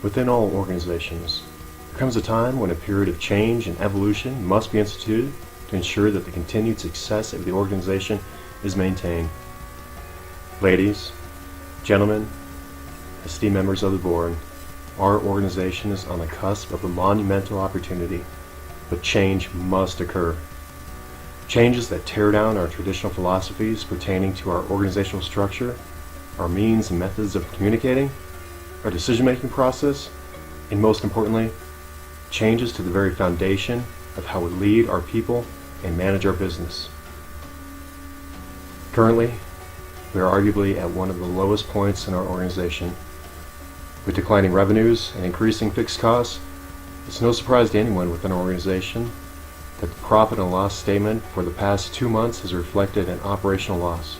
Within all organizations, there comes a time when a period of change and evolution must be instituted to ensure that the continued success of the organization is maintained. Ladies, gentlemen, esteemed members of the board, our organization is on the cusp of a monumental opportunity, but change must occur. Changes that tear down our traditional philosophies pertaining to our organizational structure, our means and methods of communicating, our decision-making process, and most importantly, changes to the very foundation of how we lead our people and manage our business. Currently, we are arguably at one of the lowest points in our organization. With declining revenues and increasing fixed costs, it's no surprise to anyone within our organization that the profit and loss statement for the past 2 months has reflected an operational loss.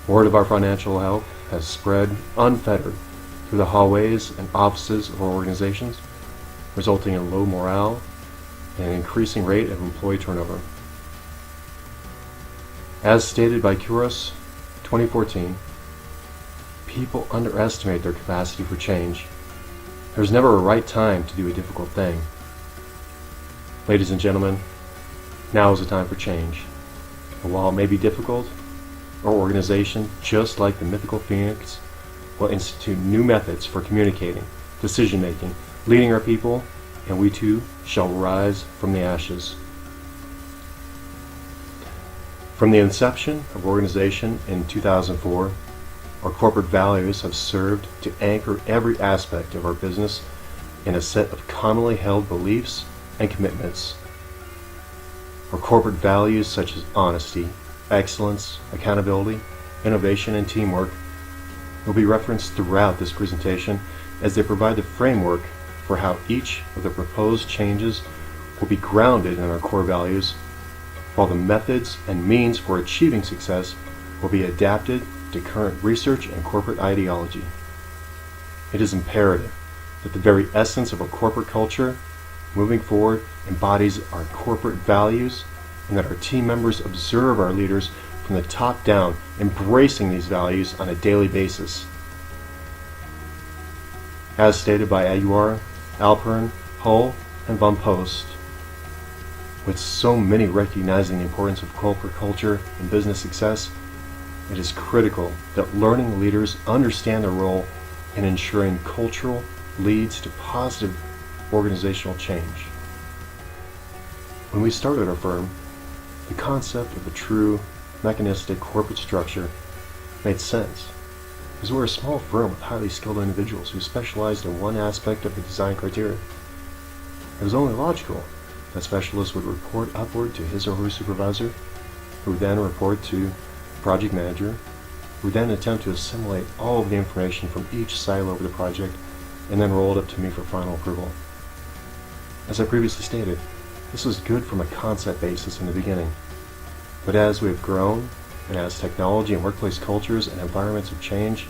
Word of our financial health has spread unfettered through the hallways and offices of our organizations, resulting in low morale and an increasing rate of employee turnover. As stated by Kuros 2014, people underestimate their capacity for change. There's never a right time to do a difficult thing. Ladies and gentlemen, now is the time for change. And while it may be difficult, our organization, just like the mythical phoenix, will institute new methods for communicating, decision-making, leading our people, and we too shall rise from the ashes. From the inception of organization in 2004, our corporate values have served to anchor every aspect of our business in a set of commonly held beliefs and commitments. Our corporate values such as honesty, excellence, accountability, innovation, and teamwork will be referenced throughout this presentation as they provide the framework for how each of the proposed changes will be grounded in our core values, while the methods and means for achieving success will be adapted to current research and corporate ideology. It is imperative that the very essence of our corporate culture moving forward embodies our corporate values, and that our team members observe our leaders from the top down, embracing these values on a daily basis. As stated by Aguiar, Alpern, Hull, and Von Post, with so many recognizing the importance of corporate culture in business success, it is critical that learning leaders understand their role in ensuring cultural leads to positive organizational change. When we started our firm, the concept of a true mechanistic corporate structure made sense, because we're a small firm with highly skilled individuals who specialized in one aspect of the design criteria. It was only logical that specialists would report upward to his or her supervisor, who would then report to the project manager, who would then attempt to assimilate all of the information from each silo of the project and then roll it up to me for final approval. As I previously stated, this was good from a concept basis in the beginning, but as we have grown, and as technology and workplace cultures and environments have changed,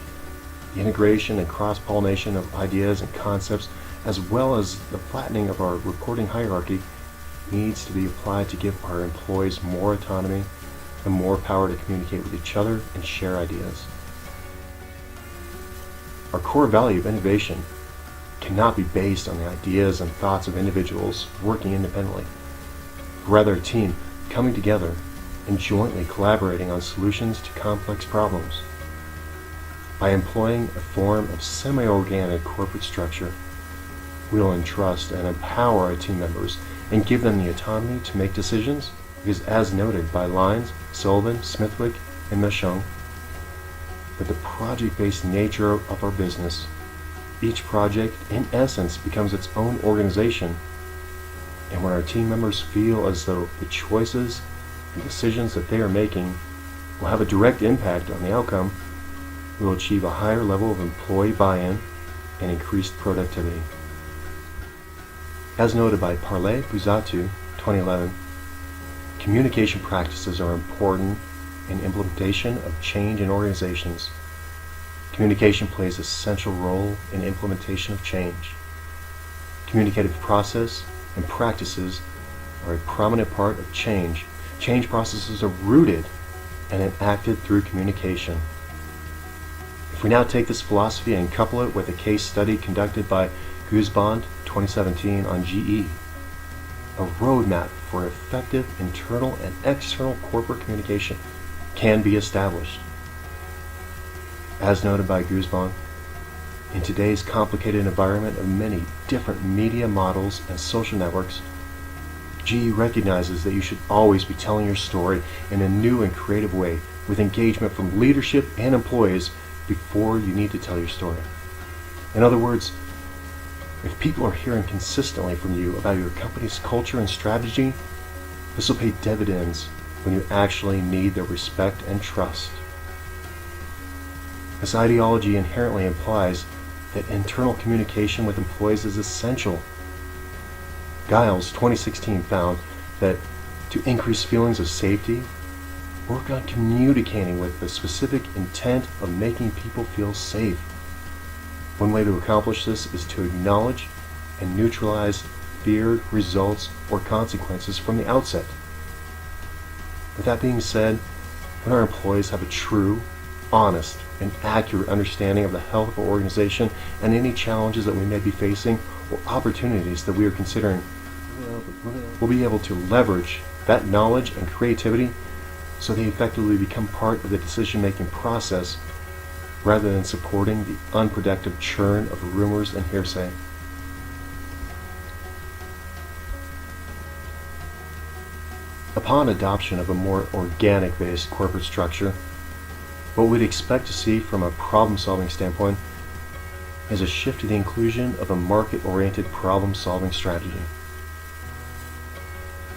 the integration and cross-pollination of ideas and concepts, as well as the flattening of our reporting hierarchy, needs to be applied to give our employees more autonomy and more power to communicate with each other and share ideas. Our core value of innovation cannot be based on the ideas and thoughts of individuals working independently, but rather a team coming together and jointly collaborating on solutions to complex problems. By employing a form of semi-organic corporate structure, we will entrust and empower our team members and give them the autonomy to make decisions, because as noted by Lines, Sullivan, Smithwick, and Meshung, with the project-based nature of our business, each project in essence becomes its own organization, and when our team members feel as though the choices and decisions that they are making will have a direct impact on the outcome, we will achieve a higher level of employee buy-in and increased productivity. As noted by Parley Buzatu 2011, communication practices are important in implementation of change in organizations. Communication plays a central role in implementation of change. Communicative process and practices are a prominent part of change. Change processes are rooted and enacted through communication. If we now take this philosophy and couple it with a case study conducted by Guzband 2017 on GE, a roadmap for effective internal and external corporate communication can be established. As noted by Guzband, in today's complicated environment of many different media models and social networks, GE recognizes that you should always be telling your story in a new and creative way with engagement from leadership and employees before you need to tell your story. In other words, if people are hearing consistently from you about your company's culture and strategy, this will pay dividends when you actually need their respect and trust. This ideology inherently implies that internal communication with employees is essential. Giles 2016 found that to increase feelings of safety, work on communicating with the specific intent of making people feel safe. One way to accomplish this is to acknowledge and neutralize feared results or consequences from the outset. With that being said, when our employees have a true, honest, and accurate understanding of the health of our organization and any challenges that we may be facing or opportunities that we are considering, we'll be able to leverage that knowledge and creativity so they effectively become part of the decision-making process rather than supporting the unproductive churn of rumors and hearsay. Upon adoption of a more organic-based corporate structure, what we'd expect to see from a problem-solving standpoint is a shift to the inclusion of a market-oriented problem-solving strategy.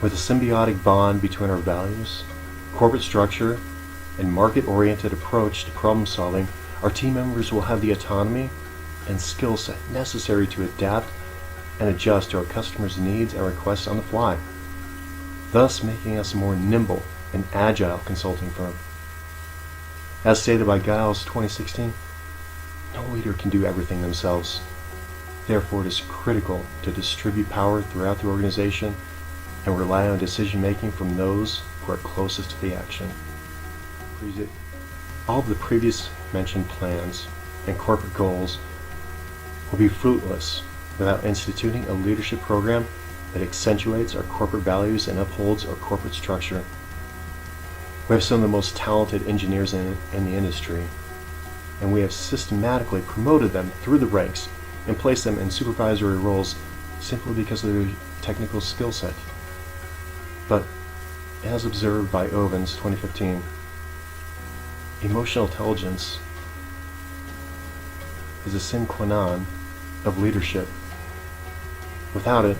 With a symbiotic bond between our values, corporate structure, and market-oriented approach to problem-solving, our team members will have the autonomy and skill set necessary to adapt and adjust to our customers' needs and requests on the fly, thus making us a more nimble and agile consulting firm. As stated by Giles 2016, no leader can do everything themselves. Therefore, it is critical to distribute power throughout the organization and rely on decision-making from those who are closest to the action. All of the previous mentioned plans and corporate goals will be fruitless without instituting a leadership program that accentuates our corporate values and upholds our corporate structure. We have some of the most talented engineers in the industry, and we have systematically promoted them through the ranks and placed them in supervisory roles simply because of their technical skill set. But, as observed by Ovens 2015, emotional intelligence is a sine qua non of leadership. Without it,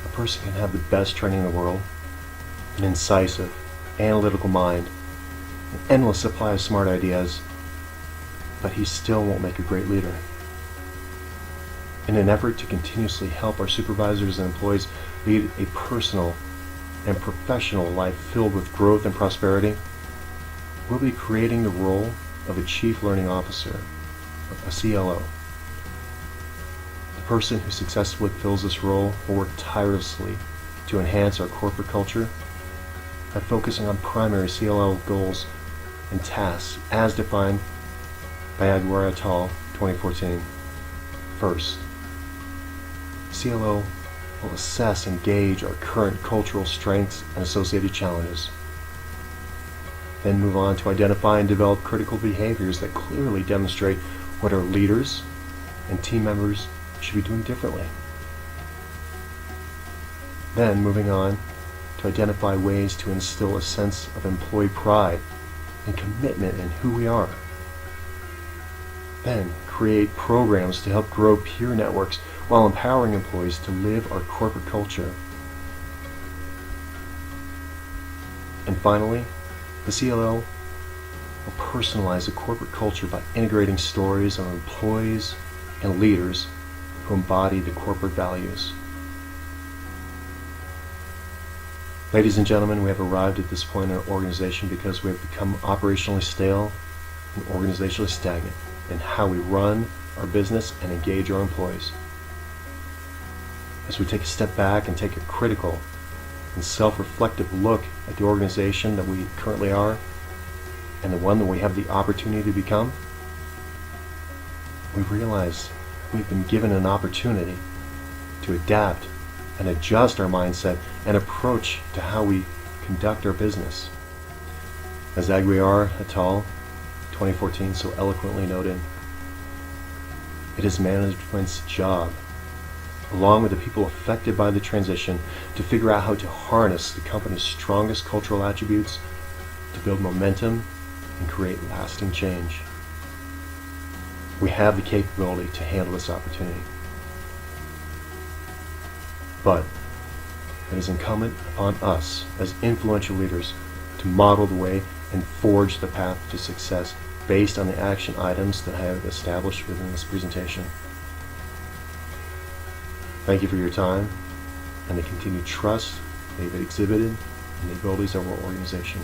a person can have the best training in the world, an incisive, analytical mind, an endless supply of smart ideas, but he still won't make a great leader. In an effort to continuously help our supervisors and employees lead a personal and professional life filled with growth and prosperity, we'll be creating the role of a Chief Learning Officer, a CLO. The person who successfully fills this role will work tirelessly to enhance our corporate culture by focusing on primary CLO goals and tasks as defined by Aguirre et al. 2014. First, CLO will assess and gauge our current cultural strengths and associated challenges. Then move on to identify and develop critical behaviors that clearly demonstrate what our leaders and team members should be doing differently. Then moving on to identify ways to instill a sense of employee pride and commitment in who we are. Then create programs to help grow peer networks while empowering employees to live our corporate culture. And finally, the CLO will personalize the corporate culture by integrating stories of employees and leaders who embody the corporate values. Ladies and gentlemen, we have arrived at this point in our organization because we have become operationally stale and organizationally stagnant in how we run our business and engage our employees. As we take a step back and take a critical and self-reflective look at the organization that we currently are and the one that we have the opportunity to become, we realize we've been given an opportunity to adapt and adjust our mindset and approach to how we conduct our business. As Aguiar et al. 2014 so eloquently noted, it is management's job, along with the people affected by the transition, to figure out how to harness the company's strongest cultural attributes to build momentum and create lasting change. We have the capability to handle this opportunity. But it is incumbent upon us as influential leaders to model the way and forge the path to success based on the action items that I have established within this presentation. Thank you for your time and the continued trust that you've exhibited in the abilities of our organization.